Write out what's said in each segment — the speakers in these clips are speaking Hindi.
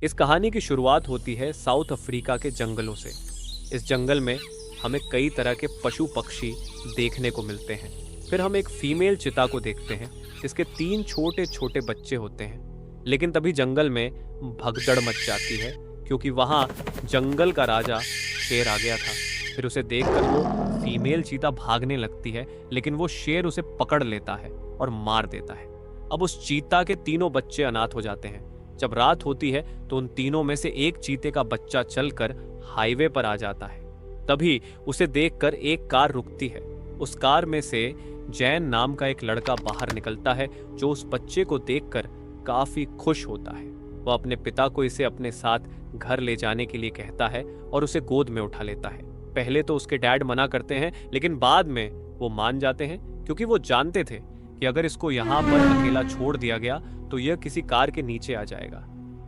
इस कहानी की शुरुआत होती है साउथ अफ्रीका के जंगलों से। इस जंगल में हमें कई तरह के पशु पक्षी देखने को मिलते हैं। फिर हम एक फीमेल चीता को देखते हैं जिसके 3 छोटे छोटे बच्चे होते हैं। लेकिन तभी जंगल में भगदड़ मच जाती है क्योंकि वहाँ जंगल का राजा शेर आ गया था। फिर उसे देखकर वो फीमेल चीता भागने लगती है, लेकिन वो शेर उसे पकड़ लेता है और मार देता है। अब उस चीता के तीनों बच्चे अनाथ हो जाते हैं। जब रात होती है तो उन तीनों में से एक चीते का बच्चा चलकर हाईवे पर आ जाता है। तभी उसे देखकर एक कार रुकती है। उस कार में से जैन नाम का एक लड़का बाहर निकलता है जो उस बच्चे को देखकर काफी खुश होता है। वह अपने पिता को इसे अपने साथ घर ले जाने के लिए कहता है और उसे गोद में उठा लेता है। पहले तो उसके डैड मना करते हैं, लेकिन बाद में वो मान जाते हैं क्योंकि वो जानते थे कि अगर इसको यहाँ पर अकेला छोड़ दिया गया तो यह किसी कार के नीचे आ जाएगा।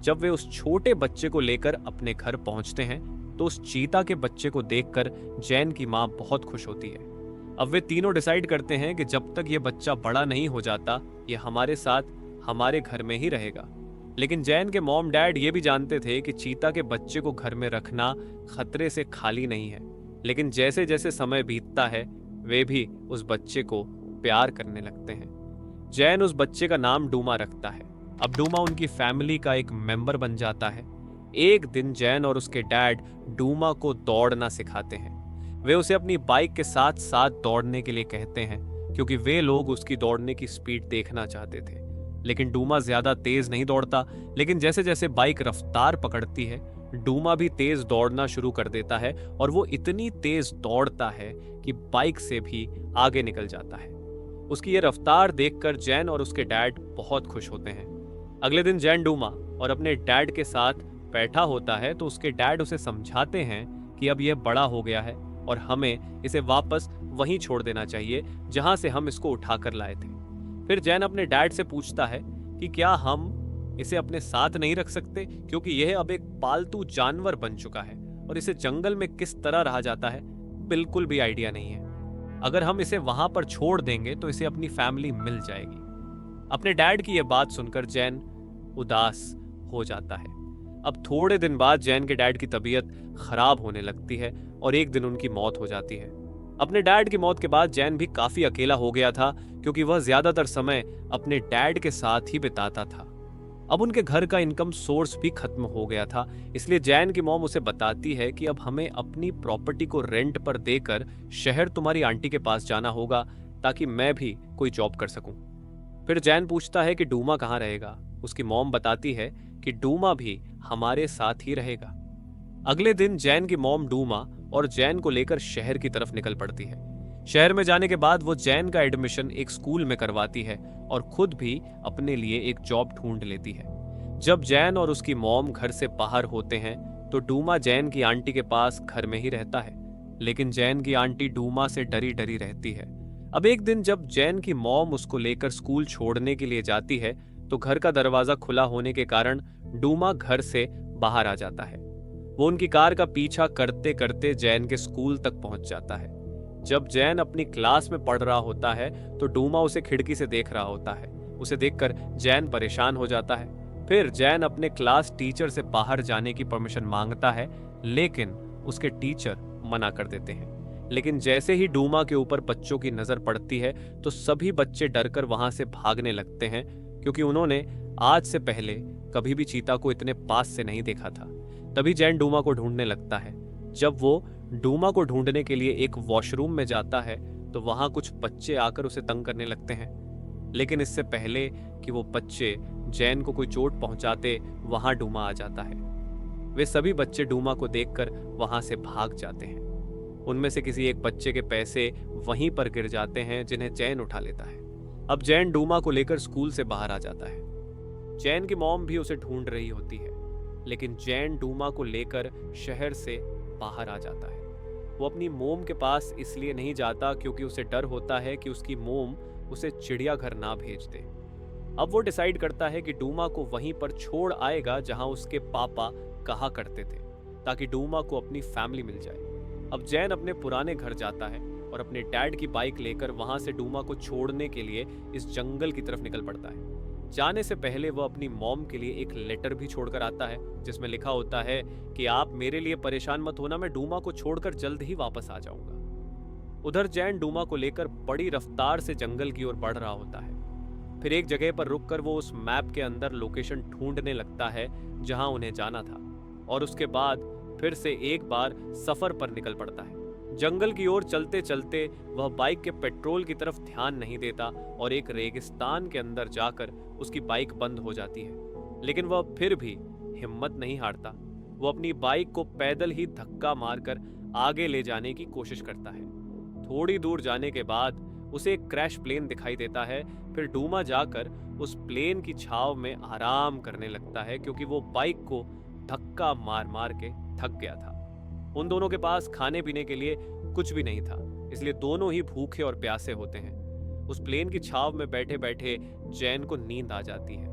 जब वे उस छोटे बच्चे को लेकर अपने घर पहुंचते हैं तो उस चीता के बच्चे को देखकर जैन की माँ बहुत खुश होती है। अब वे तीनों डिसाइड करते हैं कि जब तक ये बच्चा बड़ा नहीं हो जाता ये हमारे साथ हमारे घर में ही रहेगा। लेकिन जैन के मॉम डैड ये भी जानते थे कि चीता के बच्चे को घर में रखना खतरे से खाली नहीं है। लेकिन जैसे जैसे समय बीतता है वे भी उस बच्चे को प्यार करने लगते हैं। जैन उस बच्चे का नाम डूमा रखता है। अब डूमा उनकी फैमिली का एक मेंबर बन जाता है। एक दिन जैन और उसके डैड डूमा को दौड़ना सिखाते हैं। वे उसे अपनी बाइक के साथ साथ दौड़ने के लिए कहते हैं क्योंकि वे लोग उसकी दौड़ने की स्पीड देखना चाहते थे। लेकिन डूमा ज्यादा तेज नहीं दौड़ता, लेकिन जैसे जैसे बाइक रफ्तार पकड़ती है डूमा भी तेज दौड़ना शुरू कर देता है और वो इतनी तेज दौड़ता है कि बाइक से भी आगे निकल जाता है। उसकी ये रफ्तार देखकर जैन और उसके डैड बहुत खुश होते हैं। अगले दिन जैन डूमा और अपने डैड के साथ बैठा होता है तो उसके डैड उसे समझाते हैं कि अब यह बड़ा हो गया है और हमें इसे वापस वहीं छोड़ देना चाहिए जहां से हम इसको उठाकर लाए थे। फिर जैन अपने डैड से पूछता है कि क्या हम इसे अपने साथ नहीं रख सकते क्योंकि यह अब एक पालतू जानवर बन चुका है और इसे जंगल में किस तरह रहा जाता है बिल्कुल भी आइडिया नहीं है। अगर हम इसे वहां पर छोड़ देंगे तो इसे अपनी फैमिली मिल जाएगी। अपने डैड की यह बात सुनकर जैन उदास हो जाता है। अब थोड़े दिन बाद जैन के डैड की तबीयत खराब होने लगती है और एक दिन उनकी मौत हो जाती है। अपने डैड की मौत के बाद जैन भी काफी अकेला हो गया था क्योंकि वह ज्यादातर समय अपने डैड के साथ ही बिताता था। अब उनके घर का इनकम सोर्स भी खत्म हो गया था, इसलिए जैन की मॉम उसे बताती है कि अब हमें अपनी प्रॉपर्टी को रेंट पर देकर शहर तुम्हारी आंटी के पास जाना होगा ताकि मैं भी कोई जॉब कर सकूं। फिर जैन पूछता है कि डूमा कहाँ रहेगा। उसकी मॉम बताती है कि डूमा भी हमारे साथ ही रहेगा। अगले दिन जैन की मॉम डूमा और जैन को लेकर शहर की तरफ निकल पड़ती है। शहर में जाने के बाद वो जैन का एडमिशन एक स्कूल में करवाती है और खुद भी अपने लिए एक जॉब ढूंढ लेती है। जब जैन और उसकी मॉम घर से बाहर होते हैं तो डूमा जैन की आंटी के पास घर में ही रहता है, लेकिन जैन की आंटी डूमा से डरी डरी रहती है। अब एक दिन जब जैन की मॉम उसको लेकर स्कूल छोड़ने के लिए जाती है तो घर का दरवाजा खुला होने के कारण डूमा घर से बाहर आ जाता है। वो उनकी कार का पीछा करते करते जैन के स्कूल तक पहुंच जाता है। जब जैन अपनी क्लास में पढ़ रहा होता है तो डूमा उसे खिड़की से देख रहा होता है। उसे देखकर जैन परेशान हो जाता है। फिर जैन अपने क्लास टीचर से बाहर जाने की परमिशन मांगता है, लेकिन उसके टीचर मना कर देते हैं। लेकिन जैसे ही डूमा के ऊपर बच्चों की नजर पड़ती है तो सभी बच्चे डरकर वहां से भागने लगते हैं क्योंकि उन्होंने आज से पहले कभी भी चीता को इतने पास से नहीं देखा था। तभी जैन डूमा को ढूंढने लगता है। जब वो डूमा को ढूंढने के लिए एक वॉशरूम में जाता है तो वहां कुछ बच्चे आकर उसे तंग करने लगते हैं, लेकिन इससे पहले कि वो बच्चे जैन को कोई चोट पहुंचाते वहां डूमा आ जाता है। वे सभी बच्चे डूमा को देखकर वहां से भाग जाते हैं। उनमें से किसी एक बच्चे के पैसे वहीं पर गिर जाते हैं जिन्हें जैन उठा लेता है। अब जैन डूमा को लेकर स्कूल से बाहर आ जाता है। जैन की मॉम भी उसे ढूंढ रही होती है, लेकिन जैन डूमा को लेकर शहर से बाहर आ जाता है। वो अपनी मोम के पास इसलिए नहीं जाता क्योंकि उसे डर होता है कि उसकी मोम उसे चिड़ियाघर ना भेज दे। अब वो डिसाइड करता है कि डूमा को वहीं पर छोड़ आएगा जहां उसके पापा कहा करते थे, ताकि डूमा को अपनी फैमिली मिल जाए। अब जैन अपने पुराने घर जाता है और अपने डैड की बाइक लेकर वहां से डूमा को छोड़ने के लिए इस जंगल की तरफ निकल पड़ता है। जाने से पहले वह अपनी मॉम के लिए एक लेटर भी छोड़कर आता है जिसमें लिखा होता है कि आप मेरे लिए परेशान मत होना, मैं डूमा को छोड़कर जल्द ही वापस आ जाऊंगा। उधर जैन डूमा को लेकर बड़ी रफ्तार से जंगल की ओर बढ़ रहा होता है। फिर एक जगह पर रुककर वो उस मैप के अंदर लोकेशन ढूंढने लगता है जहां उन्हें जाना था, और उसके बाद फिर से एक बार सफर पर निकल पड़ता है। जंगल की ओर चलते चलते वह बाइक के पेट्रोल की तरफ ध्यान नहीं देता और एक रेगिस्तान के अंदर जाकर उसकी बाइक बंद हो जाती है, लेकिन वह फिर भी हिम्मत नहीं हारता। वो अपनी बाइक को पैदल ही धक्का मारकर आगे ले जाने की कोशिश करता है। थोड़ी दूर जाने के बाद उसे एक क्रैश प्लेन दिखाई देता है। फिर डूमा जाकर उस प्लेन की छाव में आराम करने लगता है क्योंकि वो बाइक को धक्का मार मार के थक गया था। उन दोनों के पास खाने पीने के लिए कुछ भी नहीं था, इसलिए दोनों ही भूखे और प्यासे होते हैं। उस प्लेन की छाव में बैठे बैठे जैन को नींद आ जाती है।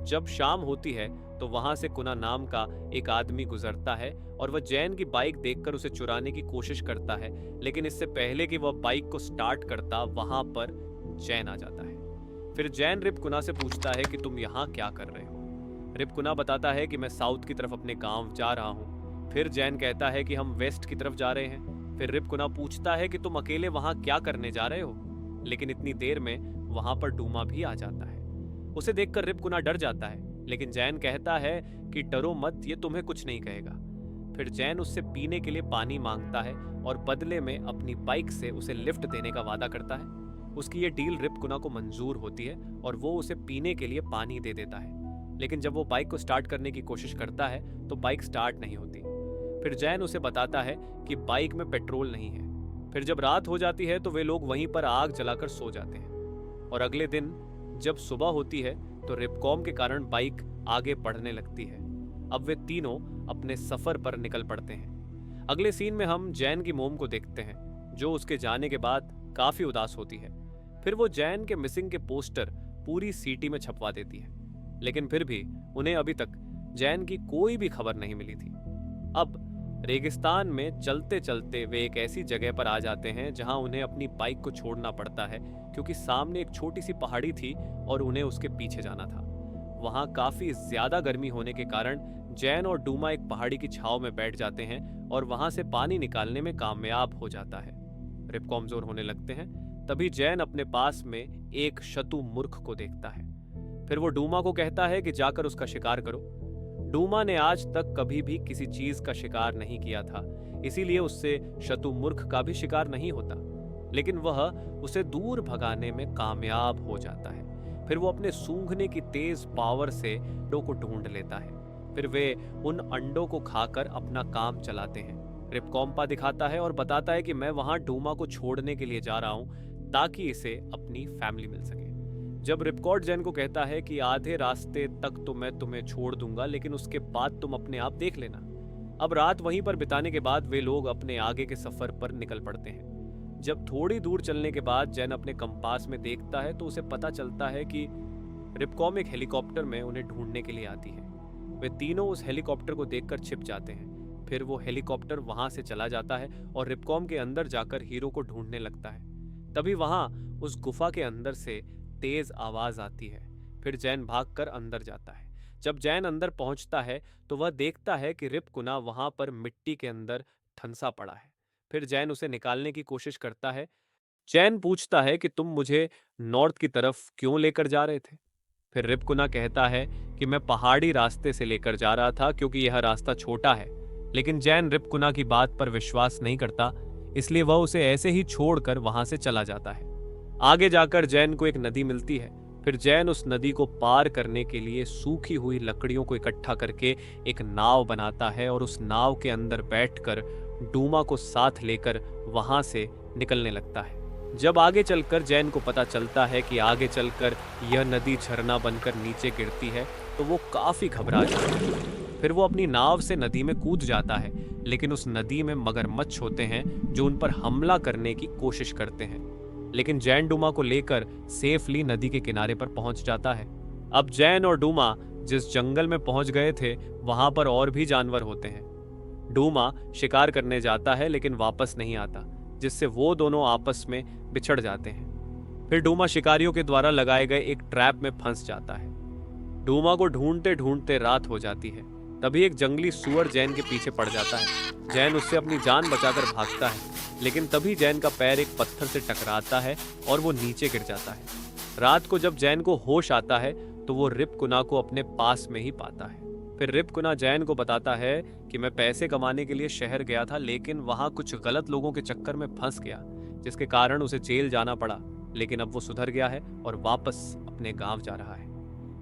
जब शाम होती है तो वहां से कुना नाम का एक आदमी गुजरता है और वह जैन की बाइक देखकर उसे चुराने की कोशिश करता है, लेकिन इससे पहले कि वह बाइक को स्टार्ट करता वहां पर जैन आ जाता है। फिर जैन रिपकुना से पूछता है कि तुम यहाँ क्या कर रहे हो। रिपकुना बताता है कि मैं साउथ की तरफ अपने गांव जा रहा हूँ। फिर जैन कहता है कि हम वेस्ट की तरफ जा रहे हैं। फिर रिपकुना पूछता है कि तुम अकेले वहां क्या करने जा रहे हो, लेकिन इतनी देर में वहां पर डूमा भी आ जाता है। उसे देखकर रिपकुना डर जाता है, लेकिन जैन कहता है कि डरो मत, ये तुम्हें कुछ नहीं कहेगा। फिर जैन उससे पीने के लिए पानी मांगता है और बदले में अपनी बाइक से उसे लिफ्ट देने का वादा करता है। उसकी ये डील रिपकुना को मंजूर होती है और वो उसे पीने के लिए पानी दे देता है, लेकिन जब वो बाइक को स्टार्ट करने की कोशिश करता है तो बाइक स्टार्ट नहीं होती। फिर जैन उसे बताता है कि बाइक में पेट्रोल नहीं है। फिर जब रात हो जाती है तो वे लोग वहीं पर आग जलाकर सो जाते हैं, और अगले दिन जब सुबह होती है तो रिपकॉम के कारण बाइक आगे बढ़ने लगती है। अब वे तीनों अपने सफर पर निकल पड़ते हैं। अगले सीन में हम जैन की मोम को देखते हैं जो उसके जाने के बाद काफी उदास होती है। फिर वो जैन के मिसिंग के पोस्टर पूरी सिटी में छपवा देती है, लेकिन फिर भी उन्हें अभी तक जैन की कोई भी खबर नहीं मिली थी। अब रेगिस्तान में चलते चलते वे एक ऐसी जगह पर आ जाते हैं जहां उन्हें अपनी बाइक को छोड़ना पड़ता है क्योंकि सामने एक छोटी सी पहाड़ी थी और उन्हें उसके पीछे जाना था। वहां काफी ज्यादा गर्मी होने के कारण जैन और डूमा एक पहाड़ी की छाव में बैठ जाते हैं और वहां से पानी निकालने में कामयाब हो जाता है। रिप कमजोर होने लगते हैं। तभी जैन अपने पास में एक शतु मूर्ख को देखता है। फिर वो डूमा को कहता है कि जाकर उसका शिकार करो। डूमा ने आज तक कभी भी किसी चीज का शिकार नहीं किया था, इसीलिए उससे शतु मूर्ख का भी शिकार नहीं होता, लेकिन वह उसे दूर भगाने में कामयाब हो जाता है। फिर वो अपने सूंघने की तेज पावर से अंडों को ढूंढ लेता है। फिर वे उन अंडों को खाकर अपना काम चलाते हैं। रिप कॉम्पा दिखाता है और बताता है कि मैं वहां डूमा को छोड़ने के लिए जा रहा हूं ताकि इसे अपनी फैमिली मिल सके। जब रिपकॉर्ड जैन को कहता है कि आधे रास्ते तक तो मैं तुम्हें छोड़ दूंगा, लेकिन उसके बाद तुम अपने आप देख लेना। अब रात वहीं पर बिताने के बाद वे लोग अपने आगे के सफर पर निकल पड़ते हैं। जब थोड़ी दूर चलने के बाद जैन अपने कंपास में देखता है तो उसे पता चलता है कि रिपकॉम एक हेलीकॉप्टर में उन्हें ढूंढने के लिए आती है। वे तीनों उस हेलीकॉप्टर को देखकर छिप जाते हैं। फिर वो हेलीकॉप्टर वहां से चला जाता है और रिपकॉम के अंदर जाकर हीरो को ढूंढने लगता है। तभी वहां उस गुफा के अंदर से तेज आवाज आती है। फिर जैन भागकर अंदर जाता है। जब जैन अंदर पहुंचता है तो वह देखता है कि रिपकुना वहां पर मिट्टी के अंदर ठंसा पड़ा है। फिर जैन उसे निकालने की कोशिश करता है। जैन पूछता है कि तुम मुझे नॉर्थ की तरफ क्यों लेकर जा रहे थे। फिर रिपकुना कहता है कि मैं पहाड़ी रास्ते से लेकर जा रहा था क्योंकि यह रास्ता छोटा है, लेकिन जैन रिपकुना की बात पर विश्वास नहीं करता, इसलिए वह उसे ऐसे ही छोड़कर वहां से चला जाता है। आगे जाकर जैन को एक नदी मिलती है। फिर जैन उस नदी को पार करने के लिए सूखी हुई लकड़ियों को इकट्ठा करके एक नाव बनाता है और उस नाव के अंदर बैठकर डूमा को साथ लेकर वहां से निकलने लगता है। जब आगे चलकर जैन को पता चलता है कि आगे चलकर यह नदी झरना बनकर नीचे गिरती है तो वो काफी घबरा जाता है। फिर वो अपनी नाव से नदी में कूद जाता है, लेकिन उस नदी में मगरमच्छ होते हैं जो उन पर हमला करने की कोशिश करते हैं, लेकिन जैन डूमा को लेकर सेफली नदी के किनारे पर पहुंच जाता है। अब जैन और डूमा जिस जंगल में पहुंच गए थे वहां पर और भी जानवर होते हैं। डूमा शिकार करने जाता है लेकिन वापस नहीं आता, जिससे वो दोनों आपस में बिछड़ जाते हैं। फिर डूमा शिकारियों के द्वारा लगाए गए एक ट्रैप में फंस जाता है। डूमा को ढूंढते ढूंढते रात हो जाती है। तभी एक जंगली सूअर जैन के पीछे पड़ जाता है। जैन उससे अपनी जान बचाकर भागता है, लेकिन तभी जैन का पैर एक पत्थर से टकराता है और वो नीचे गिर जाता है। रात को जब जैन को होश आता है तो वो रिपुकुना को अपने पास में ही पाता है। फिर रिपुकुना जैन को बताता है कि मैं पैसे कमाने के लिए शहर गया था, लेकिन वहां कुछ गलत लोगों के चक्कर में फंस गया, जिसके कारण उसे जेल जाना पड़ा। लेकिन अब वो सुधर गया है और वापस अपने गांव जा रहा है।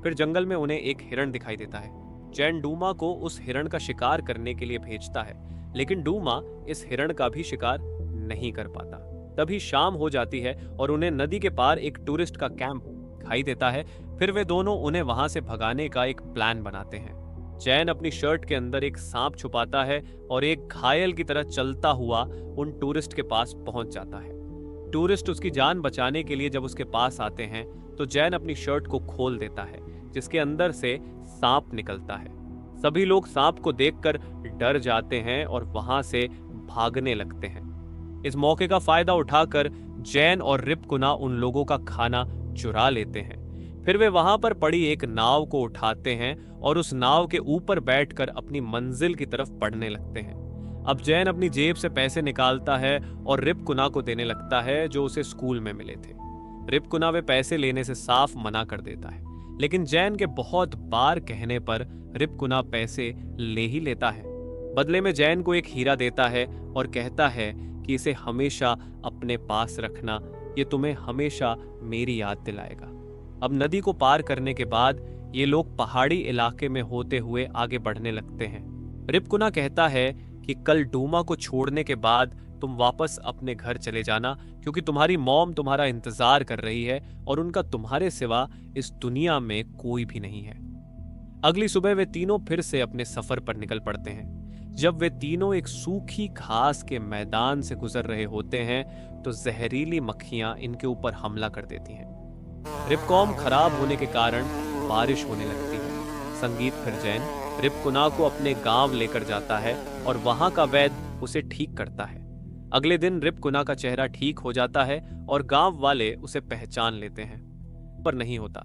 फिर जंगल में उन्हें एक हिरण दिखाई देता है। जैन डूमा को उस हिरण का शिकार करने के लिए भेजता है, लेकिन डूमा इस हिरण का भी शिकार नहीं कर पाता। तभी शाम हो जाती है और उन्हें नदी के पार एक टूरिस्ट का कैंप दिखाई देता है। फिर वे दोनों उन्हें वहां से भगाने का एक प्लान बनाते हैं। जैन अपनी शर्ट के अंदर एक सांप छुपाता है और एक घायल की तरह चलता हुआ उन टूरिस्ट के पास पहुंच जाता है। टूरिस्ट उसकी जान बचाने के लिए जब उसके पास आते हैं तो जैन अपनी शर्ट को खोल देता है, जिसके अंदर से सांप निकलता है। सभी लोग सांप को देखकर डर जाते हैं और वहां से भागने लगते हैं। इस मौके का फायदा उठाकर जैन और रिपुकुना उन लोगों का खाना चुरा लेते हैं। फिर वे वहां पर पड़ी एक नाव को उठाते हैं और उस नाव के ऊपर बैठकर अपनी मंजिल की तरफ बढ़ने लगते हैं। अब जैन अपनी जेब से पैसे निकालता है और रिपुकुना को देने लगता है, जो उसे स्कूल में मिले थे। रिपुकुना वे पैसे लेने से साफ मना कर देता है, लेकिन जैन के बहुत बार कहने पर रिपुकुना पैसे ले ही लेता है। बदले में जैन को एक हीरा देता है और कहता है कि इसे हमेशा अपने पास रखना, ये तुम्हें हमेशा मेरी याद दिलाएगा। अब नदी को पार करने के बाद ये लोग पहाड़ी इलाके में होते हुए आगे बढ़ने लगते हैं। रिपुकुना कहता है कि कल डूमा को छोड़ने के बाद तुम वापस अपने घर चले जाना, क्योंकि तुम्हारी मॉम तुम्हारा इंतजार कर रही है और उनका तुम्हारे सिवा इस दुनिया में कोई भी नहीं है। अगली सुबह वे तीनों फिर से अपने सफर पर निकल पड़ते हैं। जब वे तीनों एक सूखी घास के मैदान से गुजर रहे होते हैं तो जहरीली मक्खियां इनके ऊपर हमला कर देती हैं। रिपकॉम खराब होने के कारण बारिश होने लगती है। संगीत फिर जैन रिपुकुना को अपने गांव लेकर जाता है और वहां का वैद्य उसे ठीक करता है। अगले दिन रिपुकुना का चेहरा ठीक हो जाता है और गांव वाले उसे पहचान लेते हैं, पर नहीं होता।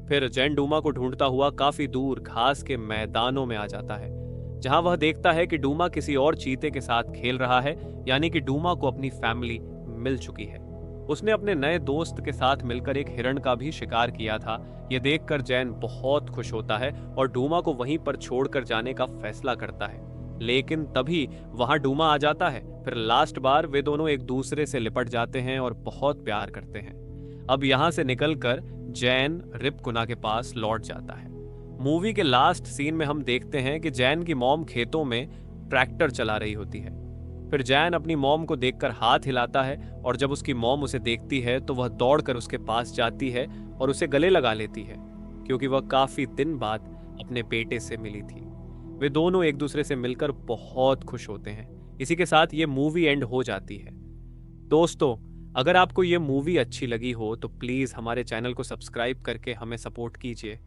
फिर जैन डूमा को ढूंढता हुआ काफी दूर घास के मैदानों में आ जाता है, जहां वह देखता है कि डूमा किसी और चीते के साथ खेल रहा है, यानी कि डूमा को अपनी फैमिली मिल चुकी है। उसने अपने नए दोस्त के साथ मिलकर एक हिरण का भी शिकार किया था। यह देखकर जैन बहुत खुश होता है और डूमा को वहीं पर छोड़कर जाने का फैसला करता है, लेकिन तभी वहां डूमा आ जाता है। फिर लास्ट बार वे दोनों एक दूसरे से लिपट जाते हैं और बहुत प्यार करते हैं। अब यहां से निकलकर जैन रिपुकुना के पास लौट जाता है। मूवी के लास्ट सीन में हम देखते हैं कि जैन की मॉम खेतों में ट्रैक्टर चला रही होती है। फिर जैन अपनी मॉम को देखकर हाथ हिलाता है और जब उसकी मॉम उसे देखती है तो वह दौड़कर उसके पास जाती है और उसे गले लगा लेती है, क्योंकि वह काफी दिन बाद अपने बेटे से मिली थी। वे दोनों एक दूसरे से मिलकर बहुत खुश होते हैं। इसी के साथ ये मूवी एंड हो जाती है। दोस्तों, अगर आपको ये मूवी अच्छी लगी हो तो प्लीज़ हमारे चैनल को सब्सक्राइब करके हमें सपोर्ट कीजिए